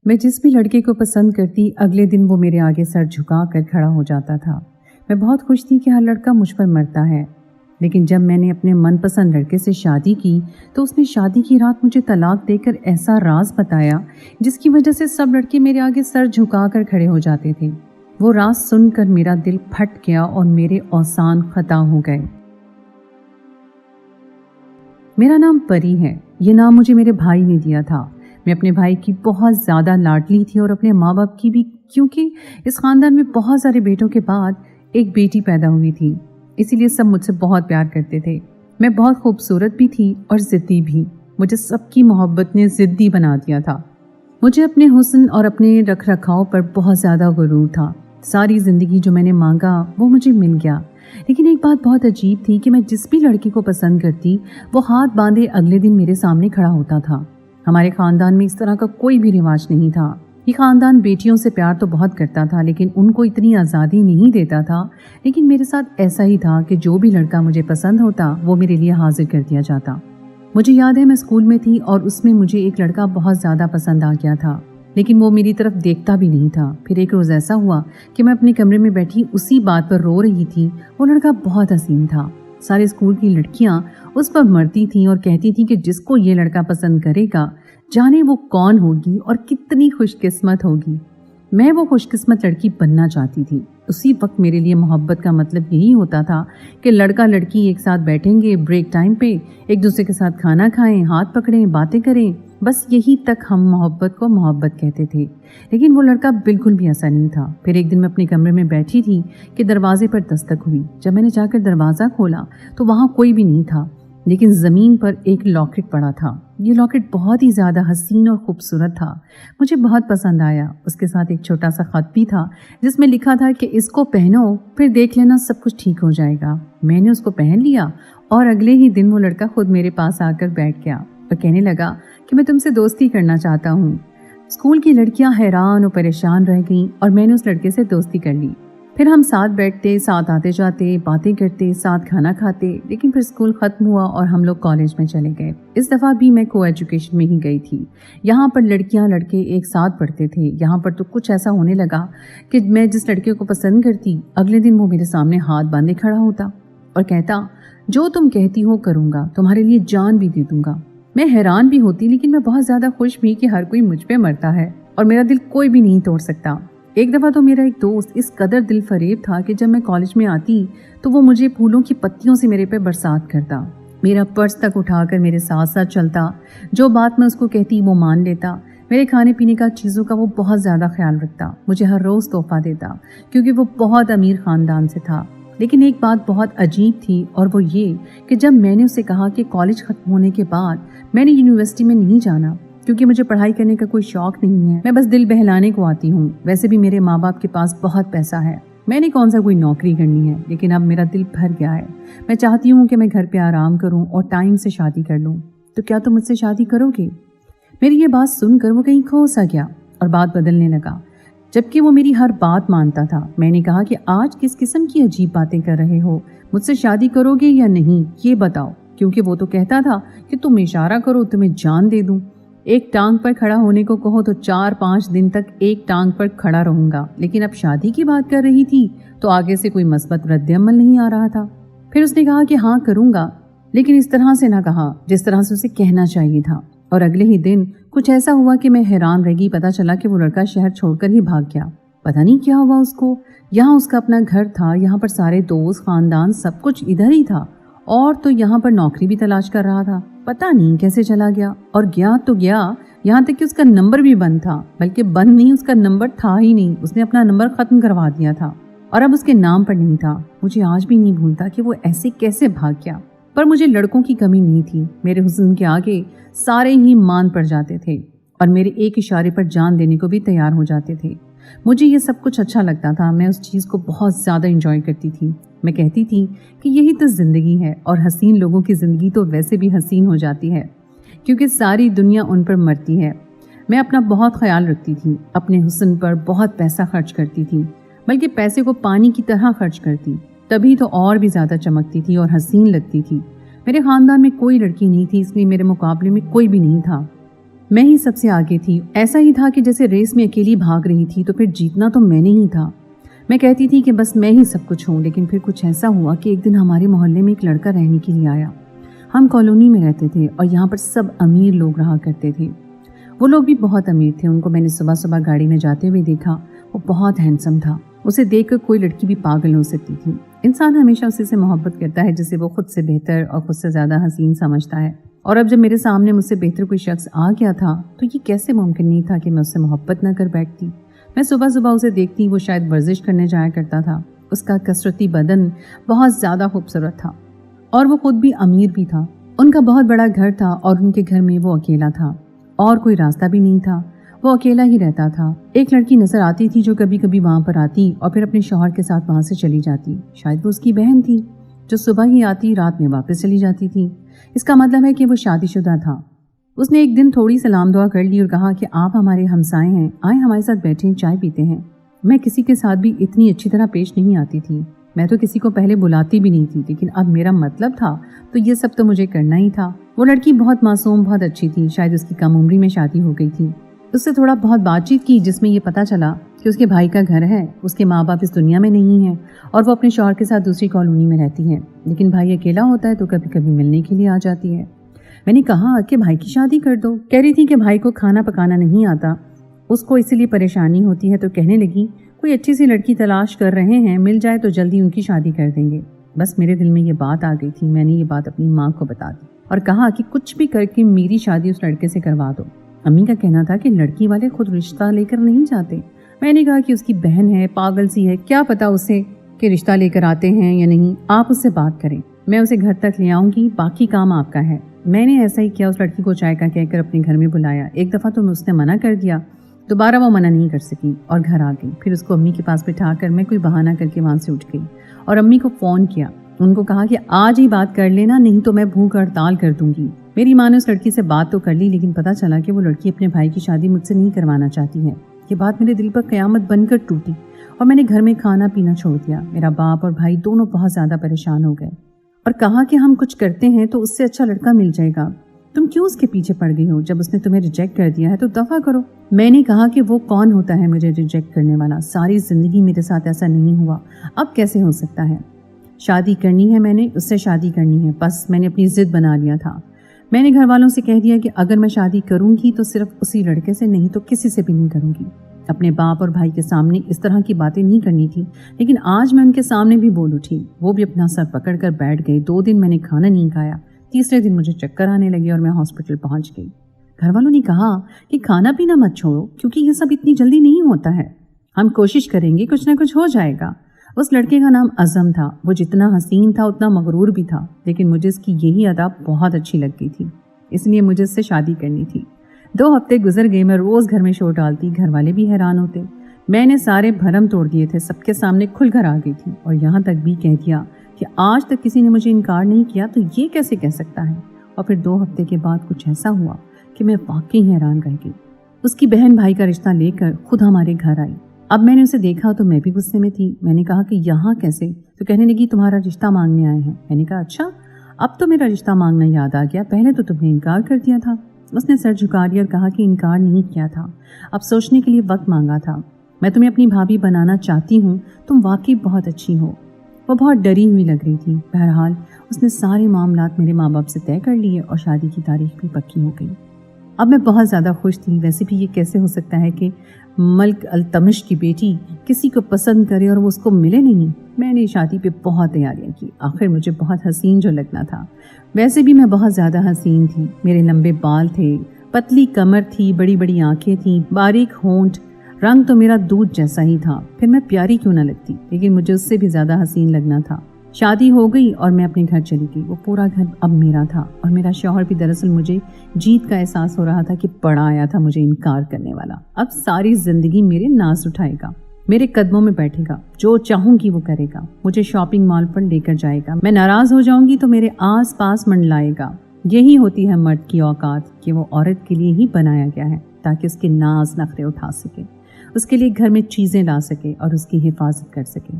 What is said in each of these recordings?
میں جس بھی لڑکے کو پسند کرتی اگلے دن وہ میرے آگے سر جھکا کر کھڑا ہو جاتا تھا۔ میں بہت خوش تھی کہ ہر لڑکا مجھ پر مرتا ہے، لیکن جب میں نے اپنے من پسند لڑکے سے شادی کی تو اس نے شادی کی رات مجھے طلاق دے کر ایسا راز بتایا جس کی وجہ سے سب لڑکے میرے آگے سر جھکا کر کھڑے ہو جاتے تھے۔ وہ راز سن کر میرا دل پھٹ گیا اور میرے اوزان خطا ہو گئے۔ میرا نام پری ہے۔ یہ نام مجھے میرے بھائی نے دیا تھا۔ میں اپنے بھائی کی بہت زیادہ لاڈلی تھی اور اپنے ماں باپ کی بھی، کیونکہ اس خاندان میں بہت سارے بیٹوں کے بعد ایک بیٹی پیدا ہوئی تھی، اسی لیے سب مجھ سے بہت پیار کرتے تھے۔ میں بہت خوبصورت بھی تھی اور ضدی بھی۔ مجھے سب کی محبت نے ضدی بنا دیا تھا۔ مجھے اپنے حسن اور اپنے رکھ رکھاؤ پر بہت زیادہ غرور تھا۔ ساری زندگی جو میں نے مانگا وہ مجھے مل گیا، لیکن ایک بات بہت عجیب تھی کہ میں جس بھی لڑکے کو پسند کرتی وہ ہاتھ باندھے اگلے دن میرے سامنے کھڑا ہوتا تھا۔ ہمارے خاندان میں اس طرح کا کوئی بھی رواج نہیں تھا۔ یہ خاندان بیٹیوں سے پیار تو بہت کرتا تھا لیکن ان کو اتنی آزادی نہیں دیتا تھا، لیکن میرے ساتھ ایسا ہی تھا کہ جو بھی لڑکا مجھے پسند ہوتا وہ میرے لیے حاضر کر دیا جاتا۔ مجھے یاد ہے میں اسکول میں تھی اور اس میں مجھے ایک لڑکا بہت زیادہ پسند آ گیا تھا، لیکن وہ میری طرف دیکھتا بھی نہیں تھا۔ پھر ایک روز ایسا ہوا کہ میں اپنے کمرے میں بیٹھی اسی بات پر رو رہی تھی۔ وہ لڑکا بہت حسین تھا۔ سارے اسکول کی لڑکیاں اس پر مرتی تھیں اور کہتی تھیں کہ جس کو یہ لڑکا پسند کرے گا جانے وہ کون ہوگی اور کتنی خوش قسمت ہوگی۔ میں وہ خوش قسمت لڑکی بننا چاہتی تھی۔ اسی وقت میرے لیے محبت کا مطلب یہی ہوتا تھا کہ لڑکا لڑکی ایک ساتھ بیٹھیں گے، بریک ٹائم پہ ایک دوسرے کے ساتھ کھانا کھائیں، ہاتھ پکڑیں، باتیں کریں، بس یہی تک ہم محبت کو محبت کہتے تھے۔ لیکن وہ لڑکا بالکل بھی ایسا نہیں تھا۔ پھر ایک دن میں اپنے کمرے میں بیٹھی تھی کہ دروازے پر دستک ہوئی۔ جب میں نے جا کر دروازہ کھولا تو وہاں کوئی بھی نہیں تھا، لیکن زمین پر ایک لاکٹ پڑا تھا۔ یہ لاکٹ بہت ہی زیادہ حسین اور خوبصورت تھا، مجھے بہت پسند آیا۔ اس کے ساتھ ایک چھوٹا سا خط بھی تھا جس میں لکھا تھا کہ اس کو پہنو پھر دیکھ لینا سب کچھ ٹھیک ہو جائے گا۔ میں نے اس کو پہن لیا اور اگلے ہی دن وہ لڑکا خود میرے پاس آ کر بیٹھ گیا اور کہنے لگا کہ میں تم سے دوستی کرنا چاہتا ہوں۔ اسکول کی لڑکیاں حیران اور پریشان رہ گئیں اور میں نے اس لڑکے سے دوستی کر لی۔ پھر ہم ساتھ بیٹھتے، ساتھ آتے جاتے، باتیں کرتے، ساتھ کھانا کھاتے۔ لیکن پھر اسکول ختم ہوا اور ہم لوگ کالج میں چلے گئے۔ اس دفعہ بھی میں کو ایجوکیشن میں ہی گئی تھی۔ یہاں پر لڑکیاں لڑکے ایک ساتھ پڑھتے تھے۔ یہاں پر تو کچھ ایسا ہونے لگا کہ میں جس لڑکے کو پسند کرتی اگلے دن وہ میرے سامنے ہاتھ باندھے کھڑا ہوتا اور کہتا جو تم کہتی ہو کروں گا، تمہارے لیے جان بھی دے دوں گا۔ میں حیران بھی ہوتی لیکن میں بہت زیادہ خوش بھی کہ ہر کوئی مجھ پہ مرتا ہے اور میرا دل کوئی بھی نہیں توڑ سکتا۔ ایک دفعہ تو میرا ایک دوست اس قدر دل فریب تھا کہ جب میں کالج میں آتی تو وہ مجھے پھولوں کی پتیوں سے میرے پہ برسات کرتا، میرا پرس تک اٹھا کر میرے ساتھ ساتھ چلتا، جو بات میں اس کو کہتی وہ مان لیتا، میرے کھانے پینے کا چیزوں کا وہ بہت زیادہ خیال رکھتا، مجھے ہر روز تحفہ دیتا کیونکہ وہ بہت امیر خاندان سے تھا۔ لیکن ایک بات بہت عجیب تھی اور وہ یہ کہ جب میں نے اسے کہا کہ کالج ختم ہونے کے بعد میں نے یونیورسٹی میں نہیں جانا کیونکہ مجھے پڑھائی کرنے کا کوئی شوق نہیں ہے، میں بس دل بہلانے کو آتی ہوں، ویسے بھی میرے ماں باپ کے پاس بہت پیسہ ہے، میں نے کون سا کوئی نوکری کرنی ہے، لیکن اب میرا دل بھر گیا ہے، میں چاہتی ہوں کہ میں گھر پہ آرام کروں اور ٹائم سے شادی کر لوں، تو کیا تم مجھ سے شادی کرو گے؟ میری یہ بات سن کر وہ کہیں کھو سا گیا اور بات بدلنے لگا، جبکہ وہ میری ہر بات مانتا تھا۔ میں نے کہا کہ آج کس قسم کی عجیب باتیں کر رہے ہو، مجھ سے شادی کرو گے یا نہیں یہ بتاؤ، کیونکہ وہ تو کہتا تھا کہ تم اشارہ کرو تمہیں جان دے دوں، ایک ٹانگ پر کھڑا ہونے کو کہو تو 4-5 دن تک ایک ٹانگ پر کھڑا رہوں گا، لیکن اب شادی کی بات کر رہی تھی تو آگے سے کوئی مثبت رد عمل نہیں آ رہا تھا۔ پھر اس نے کہا کہ ہاں کروں گا، لیکن اس طرح سے نہ کہا جس طرح سے اسے کہنا چاہیے تھا، اور اگلے ہی دن کچھ ایسا ہوا کہ میں حیران رہ گئی۔ پتہ چلا کہ وہ لڑکا شہر چھوڑ کر ہی بھاگ گیا، پتہ نہیں کیا ہوا اس کو۔ یہاں اس کا اپنا گھر تھا، یہاں پر سارے دوست، خاندان، سب کچھ ادھر ہی تھا، اور تو یہاں پر نوکری بھی تلاش کر رہا تھا۔ پتہ نہیں کیسے چلا گیا، اور گیا تو گیا یہاں تک کہ اس کا نمبر بھی بند تھا، بلکہ بند نہیں، اس کا نمبر تھا ہی نہیں، اس نے اپنا نمبر ختم کروا دیا تھا اور اب اس کے نام پر نہیں تھا۔ مجھے آج بھی نہیں بھولتا کہ وہ ایسے کیسے بھاگ گیا۔ پر مجھے لڑکوں کی کمی نہیں تھی، میرے حسن کے آگے سارے ہی مان پڑ جاتے تھے اور میرے ایک اشارے پر جان دینے کو بھی تیار ہو جاتے تھے۔ مجھے یہ سب کچھ اچھا لگتا تھا، میں اس چیز کو بہت زیادہ انجوائے کرتی تھی۔ میں کہتی تھی کہ یہی تو زندگی ہے، اور حسین لوگوں کی زندگی تو ویسے بھی حسین ہو جاتی ہے کیونکہ ساری دنیا ان پر مرتی ہے۔ میں اپنا بہت خیال رکھتی تھی، اپنے حسن پر بہت پیسہ خرچ کرتی تھی، بلکہ پیسے کو پانی کی طرح خرچ کرتی، تبھی تو اور بھی زیادہ چمکتی تھی اور حسین لگتی تھی۔ میرے خاندان میں کوئی لڑکی نہیں تھی، اس لیے میرے مقابلے میں کوئی بھی نہیں تھا۔ मैं ही सबसे आगे थी। ऐसा ही था कि जैसे रेस में अकेली भाग रही थी, तो फिर जीतना तो मैंने ही था। मैं कहती थी कि बस मैं ही सब कुछ हूँ, लेकिन फिर कुछ ऐसा हुआ कि एक दिन हमारे मोहल्ले में एक लड़का रहने के लिए आया। हम कॉलोनी में रहते थे और यहाँ पर सब अमीर लोग रहा करते थे। वो लोग भी बहुत अमीर थे। उनको मैंने सुबह सुबह गाड़ी में जाते हुए देखा। वो बहुत हैंडसम था। उसे देखकर कोई लड़की भी पागल हो सकती थी। इंसान हमेशा उसी से मोहब्बत करता है जिसे वो खुद से बेहतर और खुद से ज़्यादा हसीन समझता है। और अब जब मेरे सामने मुझसे बेहतर कोई शख्स आ गया था, तो ये कैसे मुमकिन नहीं था कि मैं उससे मोहब्बत न कर बैठती। मैं सुबह सुबह उसे देखती, वो शायद वर्जिश करने जाया करता था। उसका कसरती बदन बहुत ज़्यादा खूबसूरत था और वो खुद भी अमीर भी था। उनका बहुत बड़ा घर था और उनके घर में वो अकेला था और कोई रास्ता भी नहीं था। वो अकेला ही रहता था। एक लड़की नजर आती थी जो कभी कभी वहां पर आती और फिर अपने शौहर के साथ वहां से चली जाती। शायद वो उसकी बहन थी जो सुबह ही आती, रात में वापस चली जाती थी। इसका मतलब है कि वो शादीशुदा था। उसने एक दिन थोड़ी सलाम दुआ कर ली और कहा कि आप हमारे हमसाए हैं, आए हमारे साथ बैठे, चाय पीते हैं। मैं किसी के साथ भी इतनी अच्छी तरह पेश नहीं आती थी। मैं तो किसी को पहले बुलाती भी नहीं थी, लेकिन अब मेरा मतलब था तो ये सब तो मुझे करना ही था। वो लड़की बहुत मासूम, बहुत अच्छी थी। शायद उसकी कम उम्री में शादी हो गई थी। उससे थोड़ा बहुत बातचीत की जिसमें ये पता चला कि उसके भाई का घर है, उसके माँ बाप इस दुनिया में नहीं हैं और वो अपने शौहर के साथ दूसरी कॉलोनी में रहती है। लेकिन भाई अकेला होता है तो कभी कभी मिलने के लिए आ जाती है। मैंने कहा कि भाई की शादी कर दो। कह रही थी कि भाई को खाना पकाना नहीं आता, उसको इसीलिए परेशानी होती है। तो कहने लगी कोई अच्छी सी लड़की तलाश कर रहे हैं, मिल जाए तो जल्दी उनकी शादी कर देंगे। बस मेरे दिल में ये बात आ गई थी। मैंने ये बात अपनी माँ को बता दी और कहा कि कुछ भी करके मेरी शादी उस लड़के से करवा दो। अम्मी का कहना था कि लड़की वाले खुद रिश्ता लेकर नहीं जाते। मैंने कहा कि उसकी बहन है, पागल सी है, क्या पता उसे कि रिश्ता लेकर आते हैं या नहीं। आप उससे बात करें, मैं उसे घर तक ले आऊंगी, बाकी काम आपका है। मैंने ऐसा ही किया। उस लड़की को चाय का कहकर अपने घर में बुलाया। एक दफ़ा तो उसने मना कर दिया, दोबारा वो मना नहीं कर सकी और घर आ गई। फिर उसको अम्मी के पास बिठाकर मैं कोई बहाना करके वहाँ से उठ गई और अम्मी को फ़ोन किया। उनको कहा कि आज ही बात कर लेना, नहीं तो मैं भूख हड़ताल कर दूंगी। मेरी माँ ने उस लड़की से बात तो कर ली, लेकिन पता चला कि वो लड़की अपने भाई की शादी मुझसे नहीं करवाना चाहती है। ये बात मेरे दिल पर क़यामत बनकर टूटी और मैंने घर में खाना पीना छोड़ दिया। मेरा बाप और भाई दोनों बहुत ज़्यादा परेशान हो गए और कहा कि हम कुछ करते हैं तो उससे अच्छा लड़का मिल जाएगा। तुम क्यों उसके पीछे पड़ गई हो? जब उसने तुम्हें रिजेक्ट कर दिया है तो दफा करो। मैंने कहा कि वो कौन होता है मुझे रिजेक्ट करने वाला? सारी जिंदगी मेरे साथ ऐसा नहीं हुआ, अब कैसे हो सकता है? शादी करनी है, मैंने उससे शादी करनी है। बस मैंने अपनी जिद बना लिया था। मैंने घर वालों से कह दिया कि अगर मैं शादी करूंगी तो सिर्फ उसी लड़के से, नहीं तो किसी से भी नहीं करूंगी। अपने बाप और भाई के सामने इस तरह की बातें नहीं करनी थी, लेकिन आज मैं उनके सामने भी बोल उठी। वो भी अपना सर पकड़ कर बैठ गए। 2 दिन मैंने खाना नहीं खाया। तीसरे दिन मुझे चक्कर आने लगे और मैं हॉस्पिटल पहुंच गई। घर वालों ने कहा कि खाना पीना मत छोड़ो, क्योंकि ये सब इतनी जल्दी नहीं होता है। हम कोशिश करेंगे, कुछ ना कुछ हो जाएगा। उस लड़के का नाम अज़म था। वो जितना हसीन था उतना मगरूर भी था, लेकिन मुझे इसकी यही अदा बहुत अच्छी लग गई थी, इसलिए मुझे इससे शादी करनी थी। 2 हफ्ते गुजर गए। मैं रोज़ घर में शोर डालती, घर वाले भी हैरान होते। मैंने सारे भरम तोड़ दिए थे, सबके सामने खुलकर आ गई थी और यहाँ तक भी कह दिया कि आज तक किसी ने मुझे इनकार नहीं किया, तो ये कैसे कह सकता है। और फिर 2 हफ्ते के बाद कुछ ऐसा हुआ कि मैं वाकई हैरान रह गई। उसकी बहन भाई का रिश्ता लेकर खुद हमारे घर आई। अब मैंने उसे देखा तो मैं भी गुस्से में थी। मैंने कहा कि यहाँ कैसे? तो कहने लगी तुम्हारा रिश्ता मांगने आए हैं। मैंने कहा अच्छा, अब तो मेरा रिश्ता मांगना याद आ गया, पहले तो तुमने इनकार कर दिया था। उसने सर झुका दिया और कहा कि इनकार नहीं किया था, अब सोचने के लिए वक्त मांगा था। मैं तुम्हें अपनी भाभी बनाना चाहती हूँ, तुम वाकई बहुत अच्छी हो। वो बहुत डरी हुई लग रही थी। बहरहाल उसने सारे मामलात मेरे माँ बाप से तय कर लिए और शादी की तारीख भी पक्की हो गई। अब मैं बहुत ज़्यादा खुश थी। वैसे भी ये कैसे हो सकता है कि मल्क अल्तमिश की बेटी किसी को पसंद करे और वो उसको मिले नहीं। मैंने शादी पे बहुत तैयारियां की। आखिर मुझे बहुत हसीन जो लगना था। वैसे भी मैं बहुत ज़्यादा हसीन थी। मेरे लंबे बाल थे, पतली कमर थी, बड़ी बड़ी आंखें थी, बारीक होंठ, रंग तो मेरा दूध जैसा ही था। फिर मैं प्यारी क्यों ना लगती, लेकिन मुझे उससे भी ज़्यादा हसीन लगना था। शादी हो गई और मैं अपने घर चली गई। वो पूरा घर अब मेरा था और मेरा शौहर भी दरअसल मुझे जीत का एहसास हो रहा था कि पड़ा आया था मुझे इनकार करने वाला। अब सारी जिंदगी मेरे नाज उठाएगा, मेरे कदमों में बैठेगा, जो चाहूंगी वो करेगा, मुझे शॉपिंग मॉल पर लेकर जाएगा। मैं नाराज हो जाऊंगी तो मेरे आस पास मंडलाएगा। यही होती है मर्द की औकात कि वो औरत के लिए ही बनाया गया है, ताकि उसके नाज नखरे उठा सके, उसके लिए घर में चीजें ला सके और उसकी हिफाजत कर सके।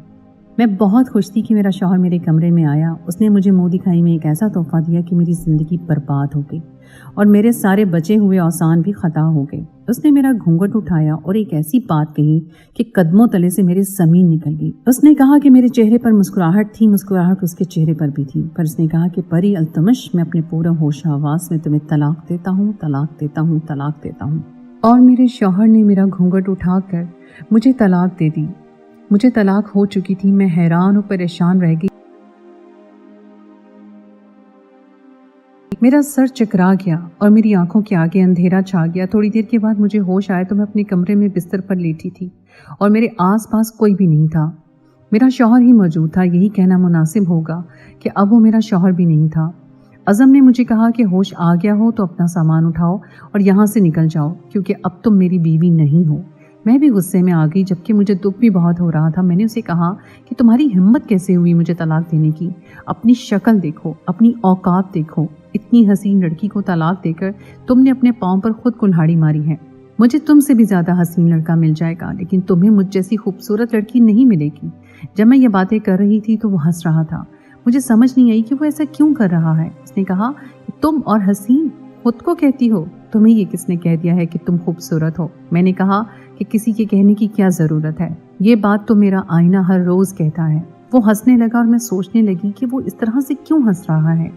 मैं बहुत खुश थी कि मेरा शौहर मेरे कमरे में आया। उसने मुझे मुंह दिखाई में एक ऐसा तोहफा दिया कि मेरी ज़िंदगी बर्बाद हो गई और मेरे सारे बचे हुए औसान भी ख़ता हो गए। उसने मेरा घूंघट उठाया और एक ऐसी बात कही कि कदमों तले से मेरी ज़मीन निकल गई। उसने कहा कि मेरे चेहरे पर मुस्कुराहट थी, मुस्कुराहट उसके चेहरे पर भी थी, पर उसने कहा कि परी अल्तमश, मैं अपने पूरा होश हवास में तुम्हें तलाक देता हूँ, तलाक देता हूँ, तलाक देता हूँ। और मेरे शौहर ने मेरा घूंघट उठाकर मुझे तलाक दे दी। मुझे तलाक हो चुकी थी। मैं हैरान और परेशान रह गई। मेरा सर चकरा गया और मेरी आंखों के आगे अंधेरा छा गया। थोड़ी देर के बाद मुझे होश आया तो मैं अपने कमरे में बिस्तर पर लेटी थी और मेरे आसपास कोई भी नहीं था। मेरा शौहर ही मौजूद था। यही कहना मुनासिब होगा कि अब वो मेरा शौहर भी नहीं था। अज़म ने मुझे कहा कि होश आ गया हो तो अपना सामान उठाओ और यहाँ से निकल जाओ, क्योंकि अब तुम मेरी बीवी नहीं हो। मैं भी गुस्से में आ गई, जबकि मुझे दुख भी बहुत हो रहा था। मैंने उसे कहा कि तुम्हारी हिम्मत कैसे हुई मुझे तलाक देने की? अपनी शक्ल देखो, अपनी औकात देखो। इतनी हसीन लड़की को तलाक देकर तुमने अपने पाँव पर खुद कुल्हाड़ी मारी है। मुझे तुमसे भी ज़्यादा हसीन लड़का मिल जाएगा, लेकिन तुम्हें मुझ जैसी खूबसूरत लड़की नहीं मिलेगी। जब मैं ये बातें कर रही थी तो वो हंस रहा था। मुझे समझ नहीं आई कि वो ऐसा क्यों कर रहा है। उसने कहा कि तुम और हसीन खुद को कहती हो, तुम्हें ये किसने कह दिया है कि तुम खूबसूरत हो? मैंने कहा कि किसी के कहने की क्या ज़रूरत है, ये बात तो मेरा आईना हर रोज़ कहता है। वो हंसने लगा और मैं सोचने लगी कि वो इस तरह से क्यों हंस रहा है।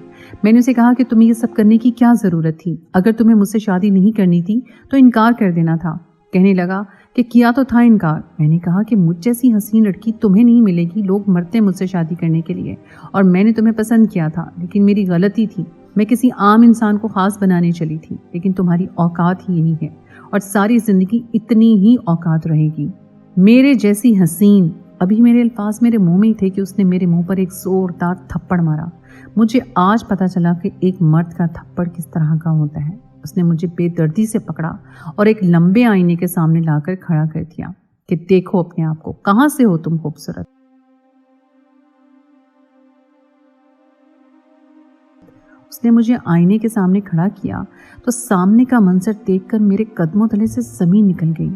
मैंने उसे कहा कि तुम्हें ये सब करने की क्या ज़रूरत थी? अगर तुम्हें मुझसे शादी नहीं करनी थी तो इनकार कर देना था। कहने लगा कि किया तो था इनकार। मैंने कहा कि मुझ जैसी हसीन लड़की तुम्हें नहीं मिलेगी। लोग मरते हैं मुझसे शादी करने के लिए और मैंने तुम्हें पसंद किया था, लेकिन मेरी गलती थी। मैं किसी आम इंसान को ख़ास बनाने चली थी, लेकिन तुम्हारी औकात ही यही है और सारी ज़िंदगी इतनी ही औकात रहेगी। मेरे जैसी हसीन। अभी मेरे अल्फाज मेरे मुंह में ही थे कि उसने मेरे मुंह पर एक ज़ोरदार थप्पड़ मारा। मुझे आज पता चला कि एक मर्द का थप्पड़ किस तरह का होता है। उसने मुझे बेदर्दी से पकड़ा और एक लंबे आईने के सामने लाकर खड़ा कर दिया कि देखो अपने आप को, कहाँ से हो तुम खूबसूरत। उसने मुझे आईने के सामने खड़ा किया तो सामने का मंजर देखकर मेरे कदमों तले से ज़मीन निकल गई,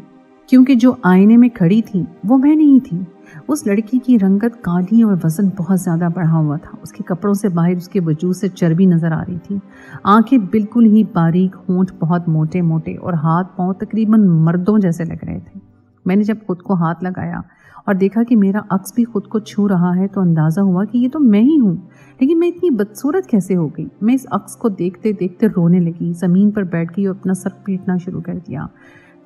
क्योंकि जो आईने में खड़ी थी वो मैं नहीं थी। उस लड़की की रंगत काली और वज़न बहुत ज़्यादा बढ़ा हुआ था। उसके कपड़ों से बाहर उसके वजूद से चर्बी नज़र आ रही थी। आंखें बिल्कुल ही बारीक, होंठ बहुत मोटे मोटे और हाथ पांव तकरीबन मर्दों जैसे लग रहे थे। मैंने जब खुद को हाथ लगाया और देखा कि मेरा अक्स भी खुद को छू रहा है तो अंदाज़ा हुआ कि ये तो मैं ही हूँ, लेकिन मैं इतनी बदसूरत कैसे हो गई। मैं इस अक्स को देखते देखते रोने लगी, ज़मीन पर बैठ गई और अपना सर पीटना शुरू कर दिया।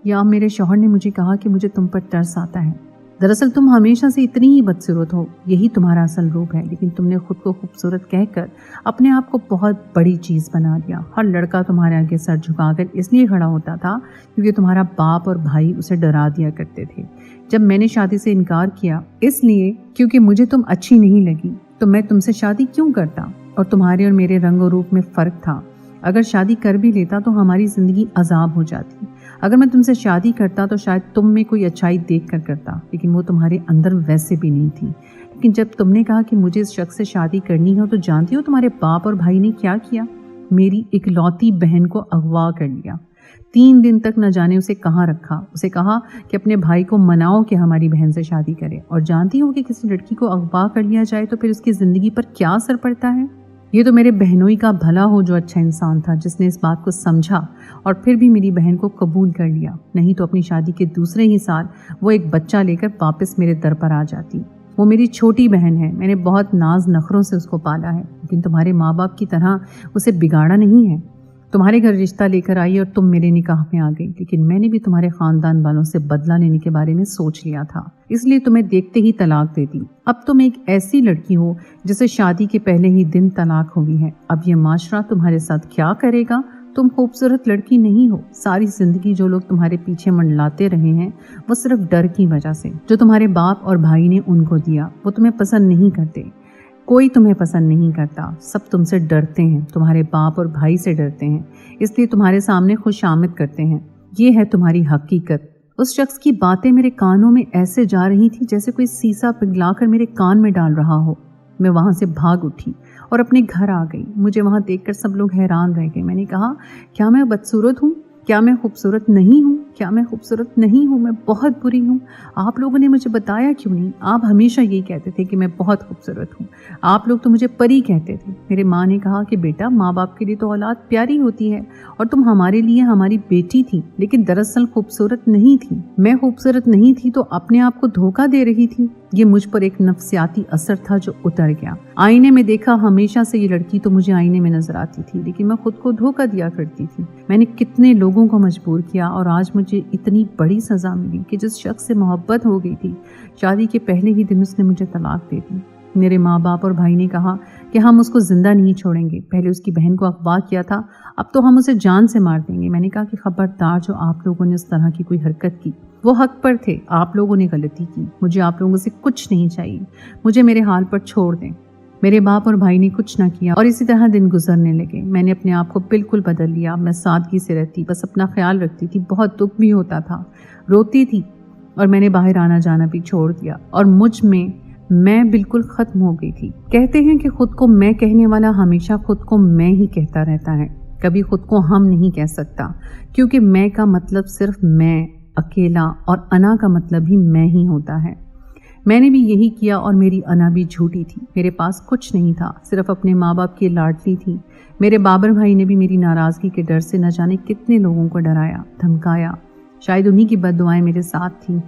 या मेरे शौहर ने मुझे कहा कि मुझे तुम पर तरस आता है। दरअसल तुम हमेशा से इतनी ही बदसूरत हो, यही तुम्हारा असल रूप है, लेकिन तुमने खुद को खूबसूरत कहकर अपने आप को बहुत बड़ी चीज़ बना दिया। हर लड़का तुम्हारे आगे सर झुकाकर इसलिए खड़ा होता था क्योंकि तुम्हारा बाप और भाई उसे डरा दिया करते थे। जब मैंने शादी से इनकार किया इसलिए क्योंकि मुझे तुम अच्छी नहीं लगी, तो मैं तुमसे शादी क्यों करता? और तुम्हारे और मेरे रंग और रूप में फ़र्क था। अगर शादी कर भी लेता तो हमारी ज़िंदगी अजाब हो जाती। अगर मैं तुमसे शादी करता तो शायद तुम में कोई अच्छाई देख कर करता, लेकिन वो तुम्हारे अंदर वैसे भी नहीं थी। लेकिन जब तुमने कहा कि मुझे इस शख्स से शादी करनी है, तो जानती हो तुम्हारे बाप और भाई ने क्या किया? मेरी इकलौती बहन को अगवा कर लिया। 3 दिन तक न जाने उसे कहाँ रखा। उसे कहा कि अपने भाई को मनाओ कि हमारी बहन से शादी करे। और जानती हो कि किसी लड़की को अगवा कर लिया जाए तो फिर उसकी ज़िंदगी पर क्या असर पड़ता है? ये तो मेरे बहनोई का भला हो जो अच्छा इंसान था, जिसने इस बात को समझा और फिर भी मेरी बहन को कबूल कर लिया। नहीं तो अपनी शादी के दूसरे ही साल वो एक बच्चा लेकर वापस मेरे दर पर आ जाती। वो मेरी छोटी बहन है, मैंने बहुत नाज नखरों से उसको पाला है, लेकिन तुम्हारे माँ बाप की तरह उसे बिगाड़ा नहीं है। तुम्हारे घर रिश्ता लेकर आई और तुम मेरे निकाह में आ गई, लेकिन मैंने भी तुम्हारे ख़ानदान वालों से बदला लेने के बारे में सोच लिया था, इसलिए तुम्हें देखते ही तलाक दे दी। अब तुम एक ऐसी लड़की हो जिसे शादी के पहले ही दिन तलाक हुई है। अब ये माशरा तुम्हारे साथ क्या करेगा? तुम खूबसूरत लड़की नहीं हो। सारी ज़िंदगी जो लोग तुम्हारे पीछे मंडलाते रहे हैं वो सिर्फ डर की वजह से, जो तुम्हारे बाप और भाई ने उनको दिया। वो तुम्हें पसंद नहीं करते, कोई तुम्हें पसंद नहीं करता, सब तुमसे डरते हैं, तुम्हारे बाप और भाई से डरते हैं, इसलिए तुम्हारे सामने खुशामद करते हैं। ये है तुम्हारी हकीकत। उस शख्स की बातें मेरे कानों में ऐसे जा रही थी जैसे कोई सीसा पिघलाकर मेरे कान में डाल रहा हो। मैं वहाँ से भाग उठी और अपने घर आ गई। मुझे वहाँ देखकर सब लोग हैरान रह गए। मैंने कहा, क्या मैं बदसूरत हूँ? क्या मैं खूबसूरत नहीं हूँ? क्या मैं खूबसूरत नहीं हूँ? मैं बहुत बुरी हूँ। आप लोगों ने मुझे बताया क्यों नहीं? आप हमेशा यही कहते थे कि मैं बहुत खूबसूरत हूँ। आप लोग तो मुझे परी कहते थे। मेरे माँ ने कहा कि बेटा, माँ बाप के लिए तो औलाद प्यारी होती है और तुम हमारे लिए हमारी बेटी थी, लेकिन दरअसल खूबसूरत नहीं थी। मैं खूबसूरत नहीं थी तो अपने आप को धोखा दे रही थी। ये मुझ पर एक नफ्सियाती असर था जो उतर गया। आईने में देखा, हमेशा से ये लड़की तो मुझे आईने में नजर आती थी, लेकिन मैं खुद को धोखा दिया करती थी। मैंने कितने लोगों को मजबूर किया और आज मुझे इतनी बड़ी सजा मिली कि जिस शख्स से मोहब्बत हो गई थी, शादी के पहले ही दिन उसने मुझे तलाक दे दी। मेरे माँ बाप और भाई ने कहा कि हम उसको जिंदा नहीं छोड़ेंगे। पहले उसकी बहन को अगवा किया था, अब तो हम उसे जान से मार देंगे। मैंने कहा कि खबरदार, जो आप लोगों ने इस तरह की कोई हरकत की वो हक पर थे, आप लोगों ने गलती की। मुझे आप लोगों से कुछ नहीं चाहिए, मुझे मेरे हाल पर छोड़ दें। मेरे बाप और भाई ने कुछ ना किया और इसी तरह दिन गुजरने लगे। मैंने अपने आप को बिल्कुल बदल लिया। मैं सादगी से रहती, बस अपना ख्याल रखती थी। बहुत दुख भी होता था, रोती थी और मैंने बाहर आना जाना भी छोड़ दिया और मुझ में मैं बिल्कुल खत्म हो गई थी। कहते हैं कि खुद को मैं कहने वाला हमेशा खुद को मैं ही कहता रहता है, कभी खुद को हम नहीं कह सकता, क्योंकि मैं का मतलब सिर्फ मैं अकेला और अना का मतलब ही मैं ही होता है। मैंने भी यही किया और मेरी अना भी झूठी थी। मेरे पास कुछ नहीं था, सिर्फ अपने माँ बाप की लाडली थी। मेरे बाबर भाई ने भी मेरी नाराज़गी के डर से न जाने कितने लोगों को डराया, धमकाया। शायद उन्हीं की बद्दुआएं मेरे साथ थीं,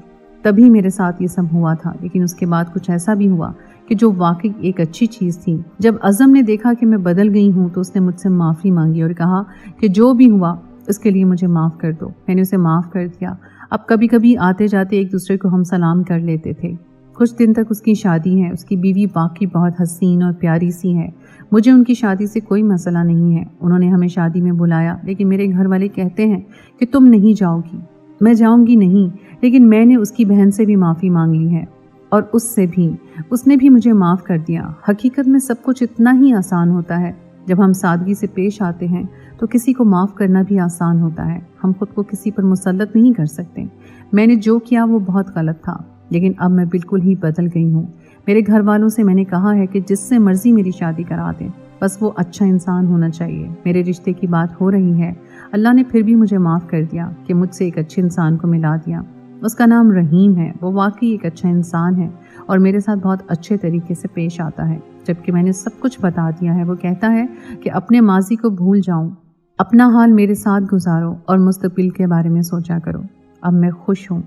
तभी मेरे साथ ये सब हुआ था। लेकिन उसके बाद कुछ ऐसा भी हुआ कि जो वाकई एक अच्छी चीज़ थी। जब अज़म ने देखा कि मैं बदल गई हूँ तो उसने मुझसे माफ़ी मांगी और कहा कि जो भी हुआ उसके लिए मुझे माफ़ कर दो। मैंने उसे माफ़ कर दिया। अब कभी कभी आते जाते एक दूसरे को हम सलाम कर लेते थे। कुछ दिन तक उसकी शादी है। उसकी बीवी वाकई बहुत हसीन और प्यारी सी है। मुझे उनकी शादी से कोई मसला नहीं है। उन्होंने हमें शादी में बुलाया, लेकिन मेरे घर वाले कहते हैं कि तुम नहीं जाओगी। मैं जाऊंगी नहीं, लेकिन मैंने उसकी बहन से भी माफ़ी मांग ली है और उसने भी मुझे माफ़ कर दिया। हकीकत में सब कुछ इतना ही आसान होता है। जब हम सादगी से पेश आते हैं तो किसी को माफ़ करना भी आसान होता है। हम खुद को किसी पर मुसल्लत नहीं कर सकते। मैंने जो किया वो बहुत गलत था, लेकिन अब मैं बिल्कुल ही बदल गई हूँ। मेरे घर वालों से मैंने कहा है कि जिससे मर्जी मेरी शादी करा दें, बस वो अच्छा इंसान होना चाहिए। मेरे रिश्ते की बात हो रही है। अल्लाह ने फिर भी मुझे माफ़ कर दिया कि मुझसे एक अच्छे इंसान को मिला दिया। उसका नाम रहीम है। वो वाकई एक अच्छा इंसान है और मेरे साथ बहुत अच्छे तरीके से पेश आता है। जबकि मैंने सब कुछ बता दिया है। वो कहता है कि अपने माजी को भूल जाऊं, अपना हाल मेरे साथ गुजारो और मुस्तकबिल के बारे में सोचा करो। अब मैं खुश हूँ।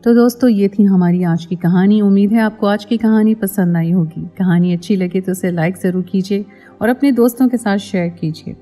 तो दोस्तों, ये थी हमारी आज की कहानी। उम्मीद है आपको आज की कहानी पसंद आई होगी। कहानी अच्छी लगे तो उसे लाइक ज़रूर कीजिए और अपने दोस्तों के साथ शेयर कीजिए।